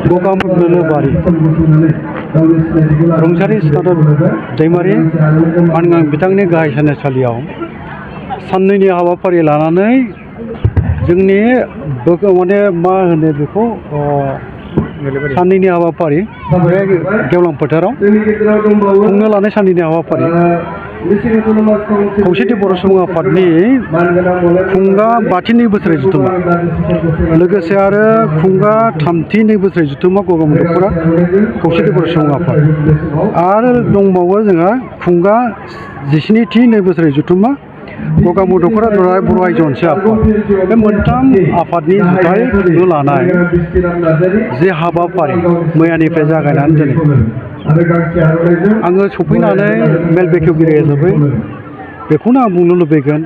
गगामुग बारि रुंसारि स्टार दैमारि मानगां बिथांनि गाहाय सानसालियाव साननैनि हाबाफारि लानानै जोंनि माने मा होनो बेखौ साननैनि हाबाफारि बे गेवलां फोथाराव खुंनो लानाय साननैनि हाबाफारि खौसेथि बर' सुबुं आफादनि खुंगा 32 बोसोरारि जथुम्मा लोगोसे आरो खुंगा 33 बोसोरारि जथुम्मा गगामुग दख'रा खौसेथि बर' सुबुं आफाद आरो दंबावो जोंहा खुंगा 17थि 2 बोसोरारि जथुम्मा गगामुग दख'रा दुलाराय बर' आइजो अनसाय आफाद बे मोनथाम आफादनि जुथाय खुंनो लानाय जे हाबाफारि मैयानिफ्राय जागायनानै दिनै आङो सफैनानै मेल बेखेवगिरि हिसाबै बेखौनो आं बुंनो लुबैगोन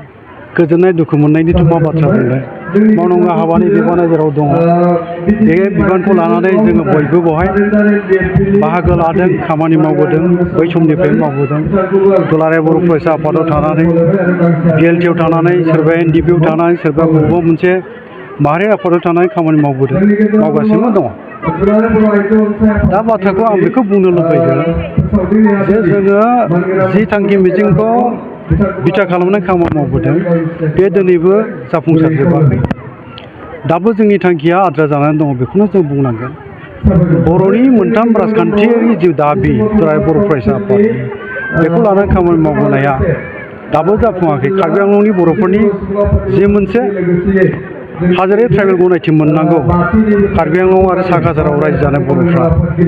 गोजोननाय दुखु मोननायनिथ' मा बाथ्रा बुंनो मावनांगौ हाबानि बिबाना जेराव दङ बे बिबानखौ लानानै जोङो बयबो बेवहाय बाहागो लादों खामानि मावबोदों बै समनिफ्रायनो मावबोदों दुलाराय बर' फरायसा आफादाव थानानै बिएलटिआव थानानै सोरबा एनडिपिआव थानानै सोरबा बबेबा मोनसे माहारि आफादाव थानानै खामानि मावबोदों मावगासिनो दङ दा बाथ्राखौ आं बेखौ बुंनो लुबैदों जे जोङो जि थांखि मिजिंखौ बिथा खालामनानै खामानि मावबोदों बे दिनैबो जाफुंसारजोबाखै दाबो जोंनि थांखिया आद्रा जानानै दङ बेखौनो जों बुंनांगोन बर'नि मोनथाम राजखान्थियारि जि दाबि दुलाराय बर' फरायसा आफादनि बेखौ लानानै खामानि मावबोनाया दाबो जाफुङाखै कार्बि आंलंनि बर'फोरनि जि मोनसे हाजारे ट्राइबेल गनायथि मोननांगौ कार्बि आंलं आरो सा काछाराव रायजो जानाय बर'फ्रा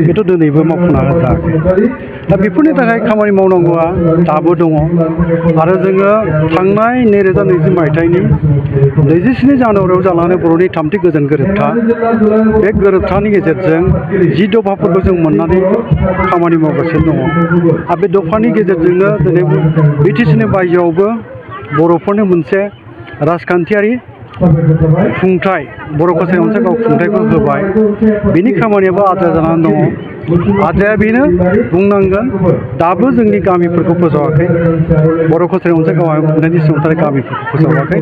बेथ' दिनैबो मावफुंना होजायाखै दा बेफोरनि थाखाय खामानि मावनांगौआ दाबो दङ आरो जोङो थांनाय 2020 मायथाइनि 27 जानुवारियाव जालांनाय बर'नि 3थि गोजोन गोरोबथा बे गोरोबथानि गेजेरजों 10 दफाफोरखौ जों मोननानै खामानि मावगासिनो दङ आरो बे दफानि गेजेरजोंनो दिनै बिटिसिनि बायजोआवबो बर'फोरनो मोनसे राजखान्थियारि खुंथाय बर' कसारि अनसाय गाव खुंथायखौ होबाय बिनि खामानियाबो आद्रा जानानै दङ आद्राया बेनो बुंनांगोन दाबो जोंनि गामिफोरखौ फोसावाखै बर' कसारि अनसाय गाव खुंथायनि सिङाव गामिफोरखौ फोसावाखै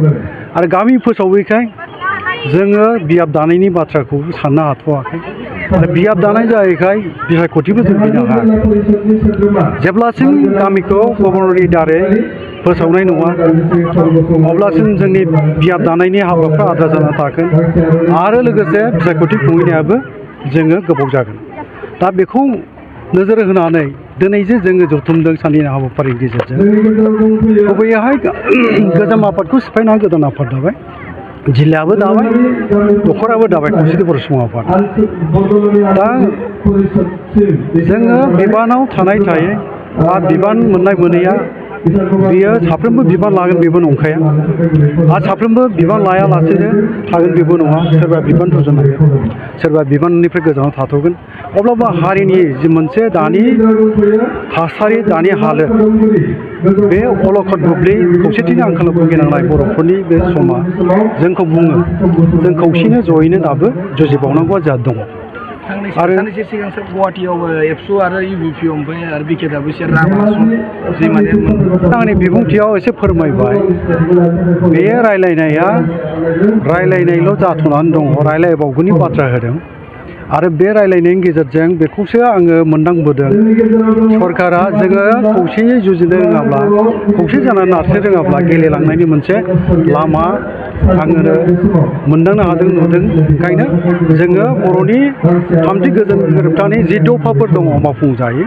आरो गामि फोसावैखाय जोङो बियाब दानायनि बाथ्राखौ साननो हाथ'वाखै आरो बियाब दानाय जायैखाय बिसायख'थिबो जों बिनो हायाखै जेब्लासिम गामिखौ गभर्नरनि दारै फोसावनाय नङा अब्लासिम जोंनि बियाब दानायनि हाबाफ्रा आद्रा जाना थागोन आरो लोगोसे बिसायख'थि खुंहैनायाबो जोङो गोबाव जागोन दा बेखौ नोजोर होनानै दिनै जे जोङो जथुमदों साननैनि हाबाफारिनि गेजेरजों गुबैयैहाय गोजाम आफादखौ सिफायनानै गोदान आफाद दाबाय जिल्लायाबो दाबाय दख'राबो दाबाय खौसेथि बर' सुबुं आफाद दा जोङो बिबानाव थानाय थायै बा बिबान मोननाय मोनैया बियो साफ्रोमबो बिबान लागोन बेबो नंखाया आरो साफ्रोमबो बिबान लायालासेनो थागोन बेबो नङा सोरबा बिबान रुजुनांगोन सोरबा बिबाननिफ्राय गोजानाव थाथ'गोन अब्लाबो हारिनि जि मोनसे दानि थासारि दानि हालोद बे अलखद बुब्लि खौसेथिनि आंखालाव भुगिनांनाय बर'फोरनि बे समा जोंखौ बुङो जों खौसेनो जयैनो दाबो जुजिबावनांगौआ जोंहा दङ आरो साननैसो सिगां गुवाहाटियाव एबसु आरो इउपिपि ओमफ्राय आरो बिकेटाबो एसे आंनि बिबुंथियाव एसे फोरमायबाय बे रायलायनायल' जाथ'नानै दङ रायलायबावगोननि बाथ्रा होदों आरो बे रायलायनायनि गेजेरजों बेखौसो आङो मोनदांबोदों सरकारा जोङो खौसेयै जुजिनो रोङाब्ला खौसे जानानै नारसिनो रोङाब्ला गेलेलांनायनि मोनसे लामा आङो मोनदांनो हादों नुदों ओंखायनो जोङो बर'नि 3थि गोजोन गोरोबथानि 10 दफाफोर दङ मावफुंजायो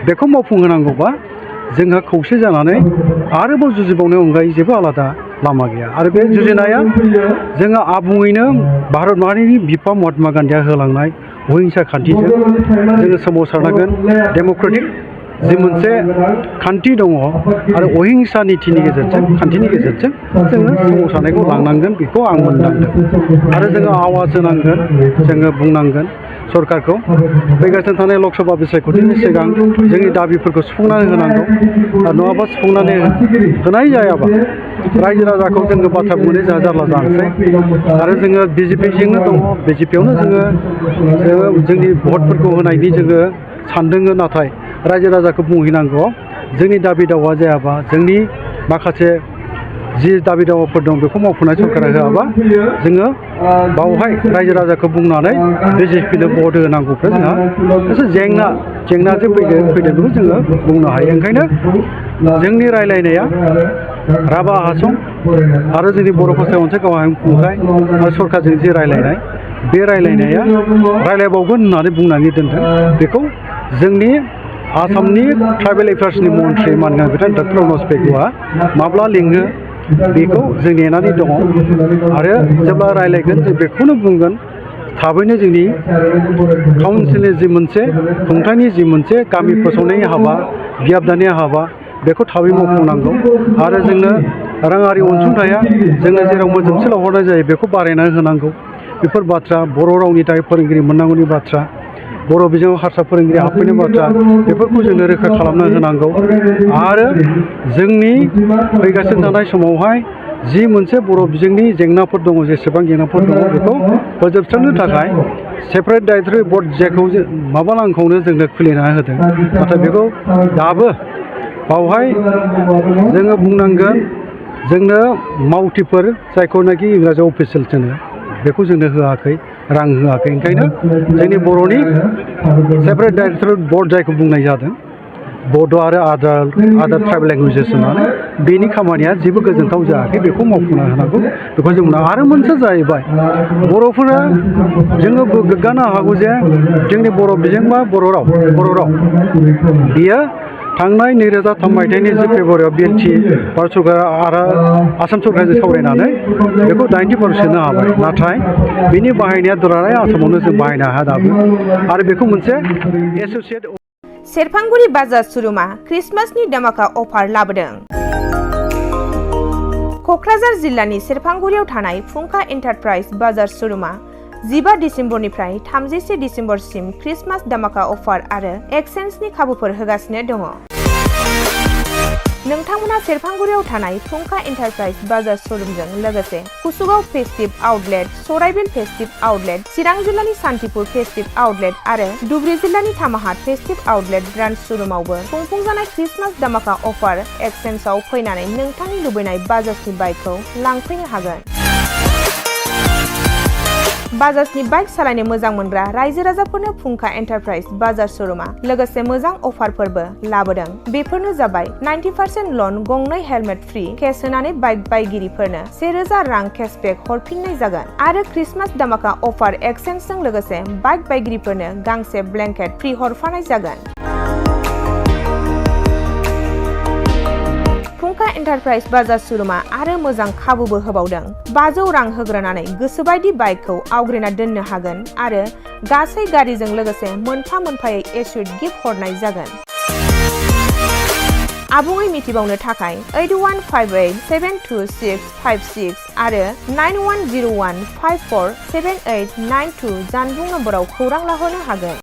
बेखौ मावफुंहोनांगौबा जोंहा खौसे जानानै आरोबाव जुजिबावनायनि अनगायै जेबो आलादा लामा गैया आरो बे जुजिनाया जोङो आबुङैनो भारत माहारिनि बिफा महात्मा गान्धीया होलांनाय अहिंसा खान्थिजों जोङो सोमावसारनांगोन डेम'क्रेटिक जि मोनसे खान्थि दङ आरो अहिंसा नीतिनि गेजेरजों खान्थिनि गेजेरजों जोङो सोमावसारनायखौ लांनांगोन बेखौ आं मोनदांदों आरो जोङो आवाज होनांगोन जोङो बुंनांगोन सरकारखौ फैगासिनो थानाय लकसभा बिसायख'थिनि सिगां जोंनि दाबिफोरखौ सुफुंनानै होनांगौ नङाबा सुफुंनानै होनाय जायाबा रायजो राजाखौ जोङो बाथ्रा बुंनाय जोंहा जारला जानोसै आरो जोङो बिजेपिजोंनो दङ बिजेपियावनो जोङो जोंनि भटफोरखौ होनायनि जोङो सानदों नाथाय रायजो राजाखौ बुंहैनांगौ जोंनि दाबि दावा जायाबा जोंनि माखासे जि दाबि दावाफोर दं बेखौ मावफुंनाय सरकारा होआबा जोङो बावहाय रायजो राजाखौ बुंनानै बिजेपिनो भट होनांगौफ्रा जोंहा एसे जेंना जे फैदों बेखौ जोङो बुंनो हायो। ओंखायनो जोंनि रायलायनाया राभा हासं आरो जोंनि बर' भाषायाव मोनसे गावहाय खुंथाय आरो सरकारजों जि रायलायनाय बे रायलायनाया रायलायबावगोन होननानै बुंनानै दोनदों। बेखौ जोंनि आसामनि ट्राइबेल एफेयार्सनि मन्थ्रि मानगोनां बिथां डक्टर अनस पेगुआ माब्ला लिङो बेखौ जों नेनानै दङ आरो जेब्ला रायलायगोन जों बेखौनो बुंगोन थाबैनो जोंनि काउन्सिलनि जि मोनसे खुंथायनि जि मोनसे गामि फोसावनायनि हाबा बियाब दानायनि हाबा बेखौ थाबै मावफुंनांगौ आरो जोंनो राङारि अनसुंथाया जोङो जेराव मोजोमसेल हरनाय जायो बेखौ बारायनानै होनांगौ। बेफोर बाथ्रा बर' रावनि थाखाय फोरोंगिरि मोननांगौनि बाथ्रा बर' बिजोङाव हारसा फोरोंगिरि हाबफैनाय बाथ्रा बेफोरखौ जोङो रोखा खालामना होनांगौ आरो जोंनि फैगासिनो थानाय समावहाय जि मोनसे बर' बिजोंनि जेंनाफोर दङ जेसेबां जेंनाफोर दङ बेखौ फोजोबस्रांनो थाखाय सेपारेट डाइरेक्टरि बर्ड जेखौ माबानांगौनो जोंनो खुलिना होदों नाथाय बेखौ दाबो बावहाय जोङो बुंनांगोन जोंनो मावथिफोर जायखौनाखि इंराजियाव अफिसियेल्स होनो बेखौ जोंनो होआखै रां होआखै। ओंखायनो जोंनि बर'नि सेपारेट डाइरेक्टर बर्ड जायखौ बुंनाय जादों बड' आरो आदार ट्राइबेल लेंगुवेजेस होननानै बेनि खामानिया जेबो गोजोनथाव जायाखै बेखौ मावफुंना होनांगौ बेखौ जों बुंनो आरो मोनसे जाहैबाय बर'फोरा जोङो गोग्गानो हागौ जे जोंनि बर' बिजों बा बर' राव बियो थांनाय 2003 मायथाइनि 10 फेब्रुवारियाव बिएलटि भारत सरकार आरो आसाम सरकारजों सावरायनानै बेखौ 90% सोनो हाबाय नाथाय बिनि बाहायनाया दुलाराय आसामावनो जों बाहायनो हाया दाबो आरो बेखौ मोनसे एसोसिएट सेरफांगुरि बाजार शोरूमा क्रिसमासनि धमाका अफार लाबोदों। क'क्राझार जिल्लानि सेरफांगुरियाव थानाय फुंखा एन्टारप्राइज बाजार शोरूमा 15 डिसेम्बरनिफ्राय 31 डिसेम्बरसिम क्रिसमास धमाका अफार आरो एक्सचेन्जनि खाबुफोर होगासिनो दङ। नोंथांमोना सेरफांगुरियाव थानाय फुंखा एन्टारप्राइज बाजार शोरूमजों लोगोसे कुसुगाव फेस्टिभ आउटलेट, सराइबिल फेस्टिभ आउटलेट, चिरां जिल्लानि सान्तिपुर फेस्टिभ आउटलेट आरो धुबरी जिल्लानि थामाहाट फेस्टिभ आउटलेट ब्रान्च शोरूमावबो खुंफुंजानाय क्रिसमास धमाका अफार एक्सचेन्जआव फैनानै नोंथांनि लुबैनाय बाजाजनि बाइकखौ लांफैनो हागोन। बाजाजनि बाइक सालायनो मोजां मोनग्रा रायजो राजाफोरनो फुंखा एन्टारप्राइज बाजार शोरूमा लोगोसे मोजां अफारफोरबो लाबोदों। बेफोरनो जाबाय 90% लन, गंनै हेलमेट फ्रि, केस होनानै बाइक बायगिरिफोरनो 1000 रां केशबेक हरफिननाय जागोन आरो क्रिसमास धमाका अफार एक्सचेन्जजों लोगोसे बाइक बायगिरिफोरनो गांसे ब्लेंकेट फ्रि हरफानाय जागोन। फुंखा एन्टारप्राइज बाजार शोरूमा आरो मोजां खाबुबो होबावदों। 500 रां होग्रोनानै गोसोबायदि बाइकखौ आवग्रिना दोननो हागोन आरो गासै गारिजों लोगोसे मोनफा मोनफायै एसुइट गिफ्ट हरनाय जागोन। आबुङै मिथिबावनो थाखाय 8158726656 आरो 9101547892 जानबुं नम्बराव खौरां लाहरनो हागोन।